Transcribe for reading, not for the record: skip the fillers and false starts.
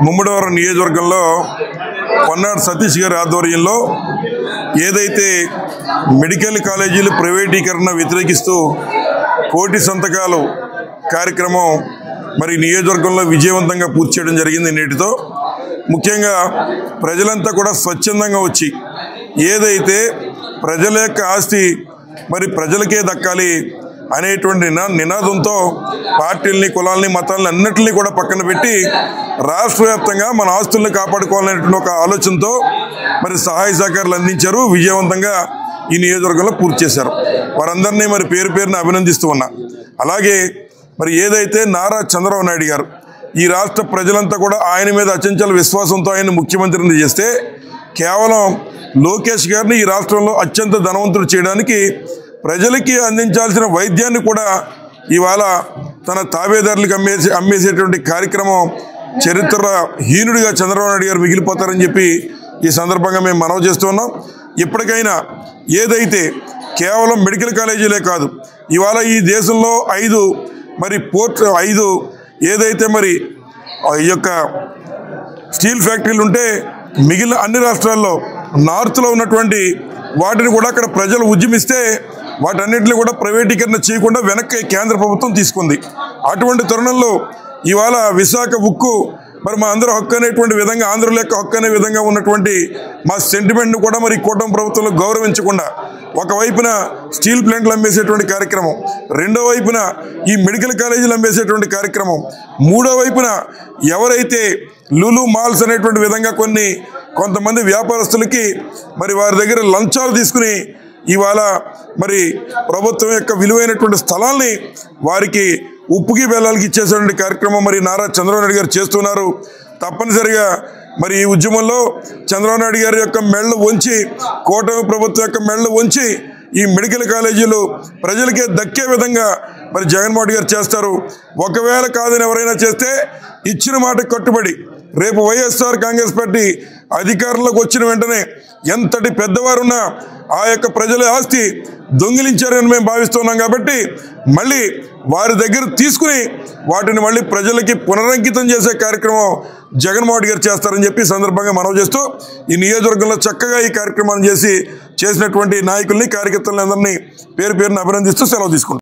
ముమ్మడివరం నియోజకవర్గంలో పొన్నాడు సతీష్ గారి ఆధ్వర్యంలో ఏదైతే మెడికల్ కాలేజీలు ప్రైవేటీకరణ వ్యతిరేకిస్తూ కోటి సంతకాలు కార్యక్రమం మరి నియోజకవర్గంలో విజయవంతంగా పూర్తి చేయడం జరిగింది. నేటితో ముఖ్యంగా ప్రజలంతా కూడా స్వచ్ఛందంగా వచ్చి ఏదైతే ప్రజల యొక్క ఆస్తి మరి ప్రజలకే దక్కాలి అనేటువంటి నినాదంతో పార్టీలని, కులాలని, మతాలని అన్నింటినీ కూడా పక్కన పెట్టి రాష్ట్ర వ్యాప్తంగా మన ఆస్తుల్ని కాపాడుకోవాలనేటువంటి ఒక ఆలోచనతో మరి సహాయ సహకారాలు అందించారు. విజయవంతంగా ఈ నియోజకవర్గంలో పూర్తి చేశారు. వారందరినీ మరి పేరు పేరున అభినందిస్తూ ఉన్నా. అలాగే మరి ఏదైతే నారా చంద్రబాబు నాయుడు గారు ఈ రాష్ట్ర ప్రజలంతా కూడా ఆయన మీద అచంచల విశ్వాసంతో ఆయన ముఖ్యమంత్రిని చేస్తే కేవలం లోకేష్ గారిని ఈ రాష్ట్రంలో అత్యంత ధనవంతుడు చేయడానికి ప్రజలకి అందించాల్సిన వైద్యాన్ని కూడా ఇవాళ తన తాబేదారులకు అమ్మేసేటువంటి కార్యక్రమం చరిత్రహీనుడిగా చంద్రబాబు నాయుడు గారు మిగిలిపోతారని చెప్పి ఈ సందర్భంగా మేము మనవి చేస్తున్నాం. ఇప్పటికైనా ఏదైతే కేవలం మెడికల్ కాలేజీలే కాదు, ఇవాళ ఈ దేశంలో 5 ఏదైతే మరి ఈ యొక్క స్టీల్ ఫ్యాక్టరీలు ఉంటే మిగిలిన అన్ని రాష్ట్రాల్లో నార్త్లో ఉన్నటువంటి వాటిని కూడా అక్కడ ప్రజలు ఉద్యమిస్తే వాటన్నిటిని కూడా ప్రైవేటీకరణ చేయకుండా వెనక్కి కేంద్ర ప్రభుత్వం తీసుకుంది. అటువంటి తరుణంలో ఇవాళ విశాఖ ఉక్కు మరి మా అందరూ హక్కు అనేటువంటి విధంగా, ఆంధ్రుల యొక్క హక్కు అనే విధంగా ఉన్నటువంటి మా సెంటిమెంట్ను కూడా మరి కూటమి ప్రభుత్వంలో గౌరవించకుండా ఒకవైపున స్టీల్ ప్లాంట్లు అమ్మేసేటువంటి కార్యక్రమం, రెండో వైపున ఈ మెడికల్ కాలేజీలు అమ్మేసేటువంటి కార్యక్రమం, మూడో వైపున ఎవరైతే లులు మాల్స్ అనేటువంటి విధంగా కొంతమంది వ్యాపారస్తులకి మరి వారి దగ్గర లంచాలు తీసుకుని ఇవాళ మరి ప్రభుత్వం యొక్క విలువైనటువంటి స్థలాల్ని వారికి ఉప్పుకి బెల్లాలకి ఇచ్చేసేటువంటి కార్యక్రమం మరి నారా చంద్రబాబు నాయుడు గారు చేస్తున్నారు. తప్పనిసరిగా మరి ఈ ఉద్యమంలో చంద్రబాబు నాయుడు గారి యొక్క మెళ్ళు వంచి, కూటమి ప్రభుత్వం యొక్క మెళ్ళు వంచి ఈ మెడికల్ కాలేజీలు ప్రజలకే దక్కే విధంగా మరి జగన్మోహన్ గారు చేస్తారు. ఒకవేళ కాదని ఎవరైనా చేస్తే ఇచ్చిన మాట కట్టుబడి రేపు వైఎస్ఆర్ కాంగ్రెస్ పార్టీ అధికారంలోకి వచ్చిన వెంటనే ఎంతటి పెద్దవారున్నా ఆ యొక్క ప్రజల ఆస్తి దొంగిలించారని మేము భావిస్తున్నాం. కాబట్టి మళ్ళీ వారి దగ్గర తీసుకుని వాటిని మళ్ళీ ప్రజలకి పునరంకితం చేసే కార్యక్రమం జగన్మోహన్ గారు చేస్తారని చెప్పి సందర్భంగా మనవి చేస్తూ ఈ నియోజకవర్గంలో చక్కగా ఈ కార్యక్రమాన్ని చేసినటువంటి నాయకుల్ని, కార్యకర్తలని అందరినీ పేరు పేరున అభినందిస్తూ సెలవు తీసుకుంటాం.